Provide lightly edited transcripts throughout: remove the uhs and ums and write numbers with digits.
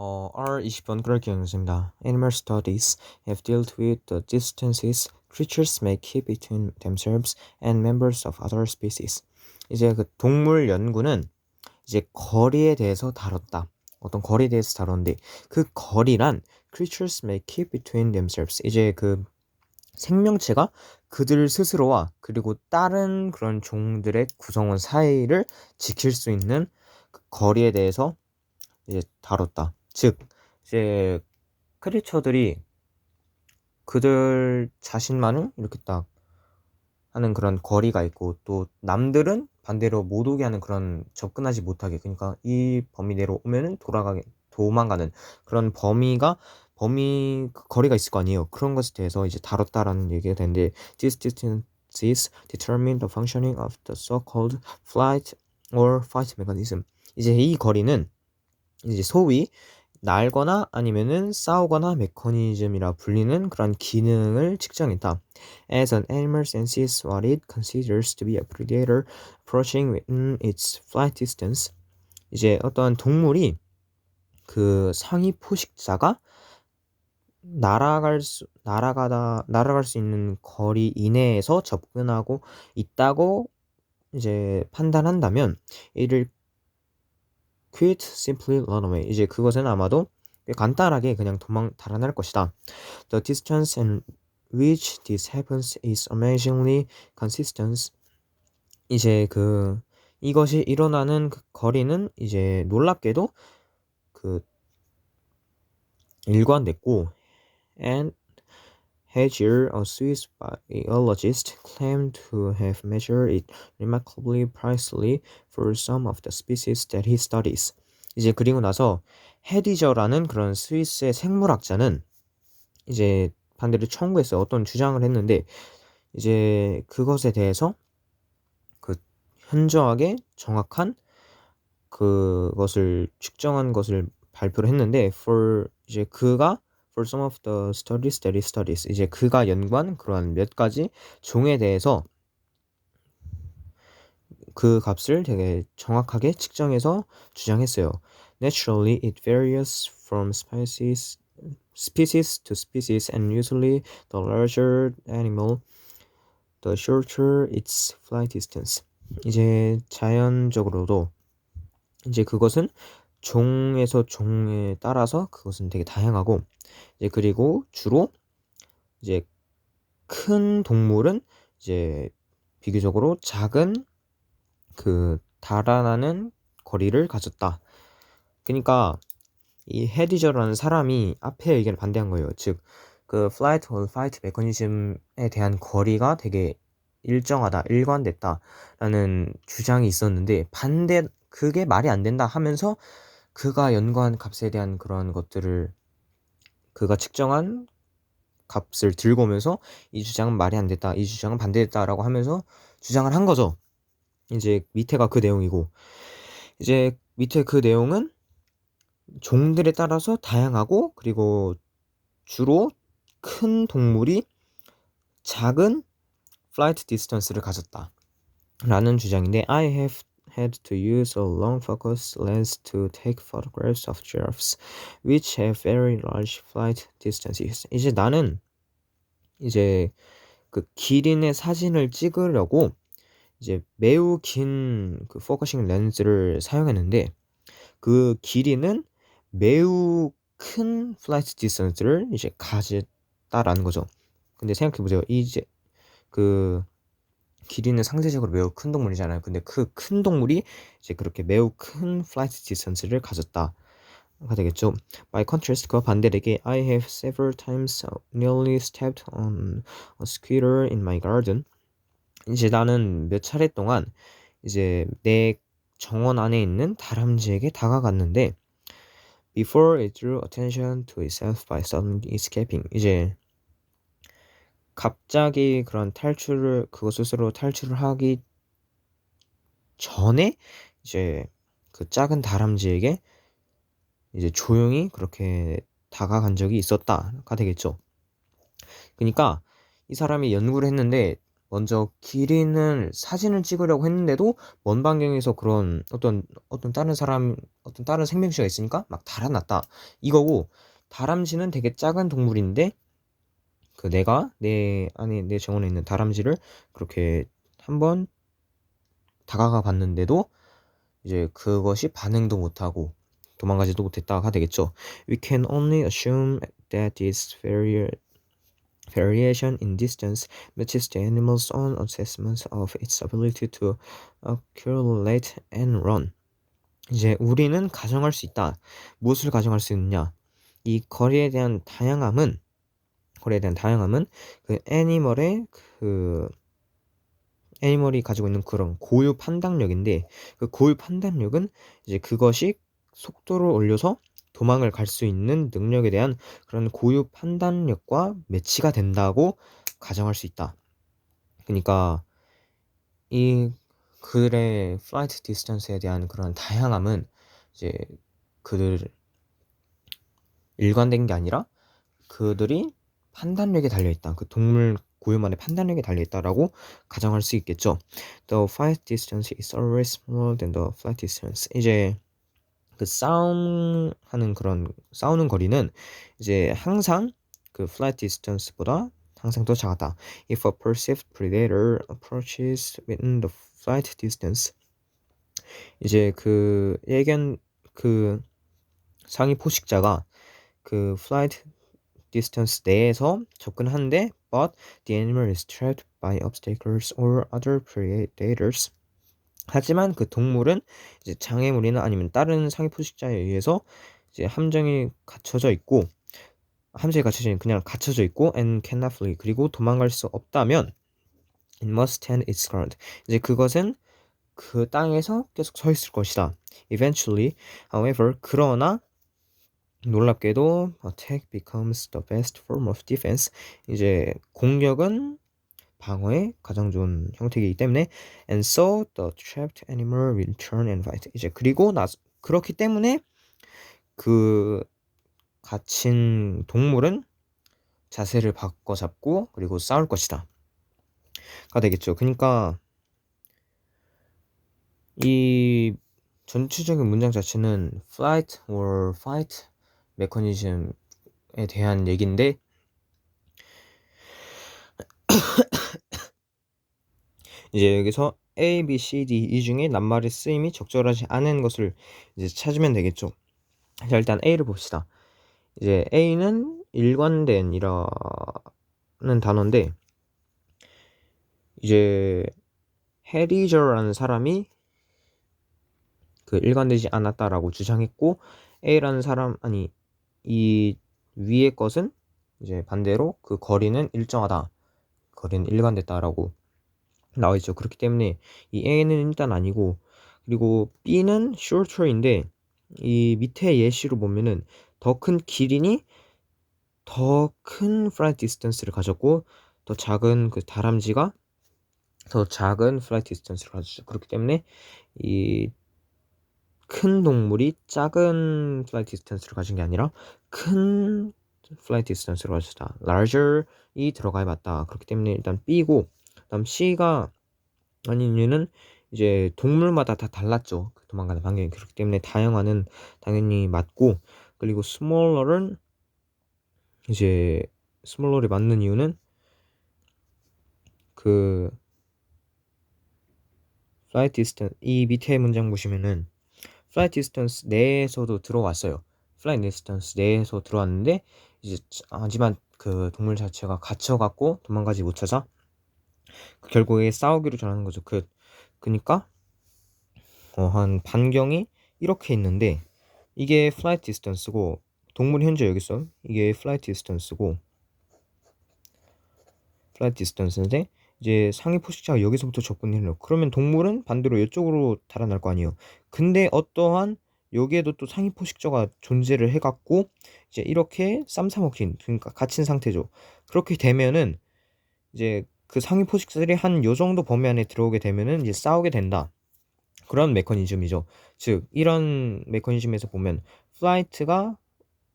R20번 그럴 기억입니다. Animal studies have dealt with the distances creatures may keep between themselves and members of other species. 이제 그 동물 연구는 이제 거리에 대해서 다뤘다. 어떤 거리에 대해서 다뤘는데 그 거리란 creatures may keep between themselves. 이제 그 생명체가 그들 스스로와 그리고 다른 그런 종들의 구성원 사이를 지킬 수 있는 그 거리에 대해서 이제 다뤘다. 즉, 이제 크리처들이 그들 자신만을 이렇게 딱 하는 그런 거리가 있고 또 남들은 반대로 못 오게 하는 그런 접근하지 못하게 그러니까 이 범위 내로 오면은 도망가는 그런 범위 거리가 있을 거 아니에요. 그런 것에 대해서 이제 다뤘다라는 얘기가 되는데 these distances determine the functioning of the so-called flight or fight mechanism. 이제 이 거리는 이제 소위 날거나 아니면은 싸우거나 메커니즘이라 불리는 그런 기능을 측정했다. As an animal senses what it considers to be a predator approaching within its flight distance. 이제 어떤 동물이 그 상위 포식자가 날아갈 수 있는 거리 이내에서 접근하고 있다고 이제 판단한다면 이를 quit simply run away. 이제 그것은 아마도 간단하게 그냥 달아날 것이다. The distance in which this happens is amazingly consistent. 이제 이것이 일어나는 그 거리는 이제 놀랍게도 그 일관됐고 and Hedger, a Swiss biologist, claimed to have measured it remarkably precisely for some of the species that he studies. 이제 그리고 나서 헤디저라는 그런 스위스의 생물학자는 이제 반대로 청구했어요. 어떤 주장을 했는데 이제 그것에 대해서 그 현저하게 정확한 그것을 측정한 것을 발표를 했는데 이제 for some of the studies that he studies 이제 그가 연구한 그러한 몇 가지 종에 대해서 그 값을 되게 정확하게 측정해서 주장했어요. Naturally, it varies from species to species, and usually the larger animal, the shorter its flight distance. 이제 자연적으로도 이제 그것은 종에서 종에 따라서 그것은 되게 다양하고 이제 그리고 주로 이제 큰 동물은 이제 비교적으로 작은 그 달아나는 거리를 가졌다. 그러니까 이 헤디저라는 사람이 앞에 의견을 반대한 거예요. 즉 그 flight or fight 메커니즘에 대한 거리가 되게 일정하다, 일관됐다라는 주장이 있었는데 그게 말이 안 된다 하면서 그가 연구한 값에 대한 그런 것들을 그가 측정한 값을 들고 오면서 이 주장은 말이 안 됐다, 이 주장은 반대됐다라고 하면서 주장을 한 거죠. 이제 밑에가 그 내용이고 이제 밑에 그 내용은 종들에 따라서 다양하고 그리고 주로 큰 동물이 작은 flight distance를 가졌다 라는 주장인데 I have had to use a long focus lens to take photographs of giraffes which have very large flight distances. 이제 나는 이제 그 기린의 사진을 찍으려고 이제 매우 긴 그 포커싱 렌즈를 사용했는데 그 기린은 매우 큰 플라이트 디스턴스를 이제 가졌다라는 거죠. 근데 생각해 보세요. 이제 그 기린은 상대적으로 매우 큰 동물이잖아요. 근데 그 큰 동물이 이제 그렇게 매우 큰 플라이트 디스턴스를 가졌다가 되겠죠. By contrast, 그와 반대되게 I have several times nearly stepped on a squirrel in my garden. 이제 나는 몇 차례 동안 이제 내 정원 안에 있는 다람쥐에게 다가갔는데 before it drew attention to itself by suddenly escaping. 이제 갑자기 그런 그것 스스로 탈출을 하기 전에 이제 그 작은 다람쥐에게 이제 조용히 그렇게 다가간 적이 있었다가 되겠죠. 그러니까 이 사람이 연구를 했는데 먼저 기린을 사진을 찍으려고 했는데도 먼 반경에서 그런 어떤 다른 생명체가 있으니까 막 달아났다 이거고, 다람쥐는 되게 작은 동물인데 그 내 정원에 있는 다람쥐를 그렇게 한번 다가가 봤는데도 이제 그것이 반응도 못하고 도망가지도 못했다가 되겠죠. We can only assume that this variation in distance matches the animal's own assessment of its ability to accumulate and run. 이제 우리는 가정할 수 있다. 무엇을 가정할 수 있느냐? 이 거리에 대한 다양함은 그 애니멀이 가지고 있는 그런 고유 판단력인데, 그 고유 판단력은 이제 그것이 속도를 올려서 도망을 갈 수 있는 능력에 대한 그런 고유 판단력과 매치가 된다고 가정할 수 있다. 그러니까 이 그들의 플라이트 디스턴스에 대한 그런 다양함은 이제 그들 일관된 게 아니라 그들이 판단력에 달려있다. 그 동물 고유만의 판단력에 달려있다라고 가정할 수 있겠죠. The flight distance is always smaller than the flight distance. 이제 그 싸우는 거리는 이제 항상 그 flight distance보다 항상 더 작았다. If a perceived predator approaches within the flight distance, 이제 그 상위 포식자가 그 flight distance 내에서 접근하는데 but the animal is trapped by obstacles or other predators. 하지만 그 동물은 이제 장애물이나 아니면 다른 상위 포식자에 의해서 이제 함정이 갇혀져 있고 그냥 갇혀져 있고 and cannot flee, 그리고 도망갈 수 없다면 it must stand its ground. 이제 그것은 그 땅에서 계속 서 있을 것이다. Eventually, however, 그러나 놀랍게도 attack becomes the best form of defense. 이제 공격은 방어의 가장 좋은 형태이기 때문에 and so the trapped animal will turn and fight. 이제 그렇기 때문에 그 갇힌 동물은 자세를 바꿔 잡고 그리고 싸울 것이다 가 되겠죠. 그러니까 이 전체적인 문장 자체는 flight or fight 메커니즘에 대한 얘기인데 이제 여기서 A, B, C, D 이 중에 낱말의 쓰임이 적절하지 않은 것을 이제 찾으면 되겠죠. 자, 일단 A를 봅시다. 이제 A는 일관된이라는 단어인데 이제 헤리저라는 사람이 그 일관되지 않았다라고 주장했고, A라는 사람 이 위의 것은 이제 반대로 그 거리는 일정하다, 거리는 일관됐다라고 나와 있죠. 그렇기 때문에 이 A는 일단 아니고, 그리고 B는 shorter인데 이 밑에 예시로 보면은 더 큰 기린이 더 큰 flight distance를 가졌고 더 작은 그 다람쥐가 더 작은 flight distance를 가졌죠. 그렇기 때문에 이 큰 동물이 작은 flight distance를 가진 게 아니라 큰 flight distance를 가졌다. larger이 들어가야 맞다. 그렇기 때문에 일단 B고, 그다음 C가 아닌 이유는 이제 동물마다 다 달랐죠. 그 도망가는 반경이. 그렇기 때문에 다양화는 당연히 맞고, 그리고 smaller은 이제 smaller이 맞는 이유는 그 flight distance 이 밑에 문장 보시면은 flight distance 내에서도 들어왔어요. flight distance 내에서 들어왔는데 이제 하지만 그 동물 자체가 갇혀갖고 도망가지 못하자 결국에 싸우기로 전하는 거죠. 그니까 한 반경이 이렇게 있는데 이게 flight distance고, 동물이 현재 여기 있어. 이게 flight distance인데 이제 상위 포식자가 여기서부터 접근해요. 그러면 동물은 반대로 이쪽으로 달아날 거 아니에요. 근데 어떠한 여기에도 또 상위 포식자가 존재를 해갖고 이제 이렇게 쌈싸먹힌, 그러니까 갇힌 상태죠. 그렇게 되면은 이제 그 상위 포식자들이 한 요 정도 범위 안에 들어오게 되면은 이제 싸우게 된다. 그런 메커니즘이죠. 즉 이런 메커니즘에서 보면 플라이트가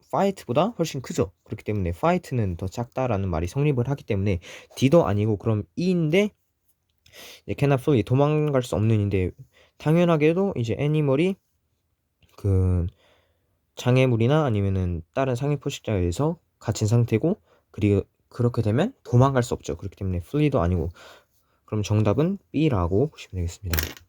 파이트보다 훨씬 크죠. 그렇기 때문에 파이트는 더 작다라는 말이 성립을 하기 때문에 D도 아니고 그럼 E인데 이제 cannot flee 도망갈 수 없는인데 당연하게도 이제 애니멀이 그 장애물이나 아니면은 다른 상위 포식자에 의해서 갇힌 상태고 그리고 그렇게 되면 도망갈 수 없죠. 그렇기 때문에 flee도 아니고 그럼 정답은 B라고 보시면 되겠습니다.